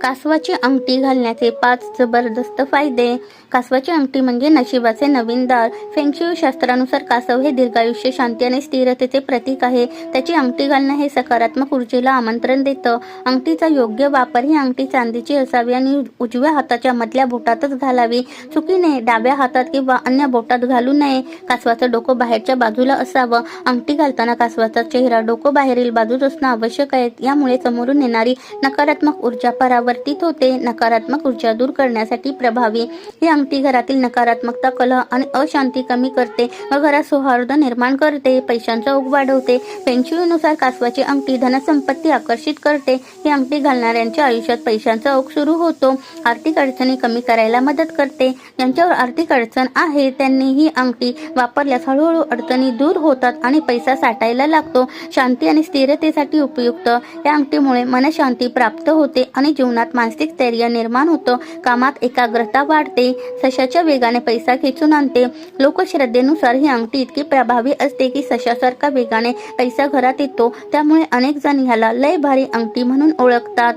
कासवाची अंगठी घालण्याचे 5 जबरदस्त फायदे. कासवाची अंगठी म्हणजे नशिबाचे नवीन दार. फेंगशुई शास्त्रानुसार कासव हे दीर्घायुष्य, शांती आणि स्थिरतेचे प्रतीक आहे. त्याची अंगठी घालणं हे सकारात्मक ऊर्जेला आमंत्रण देतं. अंगठीचा योग्य वापर. ही अंगठी चांदीची असावी आणि उजव्या हाताच्या मधल्या बोटातच घालावी. चुकीने डाव्या हातात किंवा अन्य बोटात घालू नये. कासवाचं डोकं बाहेरच्या बाजूला असावं. अंगठी घालताना कासवाचा चेहरा डोकं बाहेरील बाजूस असणं आवश्यक आहे. यामुळे समोरून येणारी नकारात्मक ऊर्जा परावर्तित होते. नकारात्मक ऊर्जा दूर करण्यासाठी प्रभावी. ही अंगठी घरातील नकारात्मकता, कलह आणि अशांती कमी करते व घरात सौहार्द निर्माण करते. पैशांचा ओघ वाढवते. फेंगशुईनुसार कासवाची अंगठी धनसंपत्ती आकर्षित करते. ही अंगठी घालणाऱ्यांच्या आयुष्यात पैशांचा ओघ सुरू होतो. आर्थिक अडचणी कमी करायला मदत करते. ज्यांच्यावर आर्थिक अडचण आहे त्यांनी ही अंगठी वापरल्यास हळूहळू अडचणी दूर होतात आणि पैसा साठायला लागतो. शांती आणि स्थिरतेसाठी उपयुक्त. या अंगठीमुळे मनशांती प्राप्त होते आणि जीवनात मानसिक स्थैर्य निर्माण होतं. कामात एकाग्रता वाढते. सशाच्या वेगाने पैसा खेचून आणते. लोकश्रद्धेनुसार ही अंगठी इतकी प्रभावी असते की सशासारखा वेगाने पैसा घरात येतो. त्यामुळे अनेक जण ह्याला लय भारी अंगठी म्हणून ओळखतात.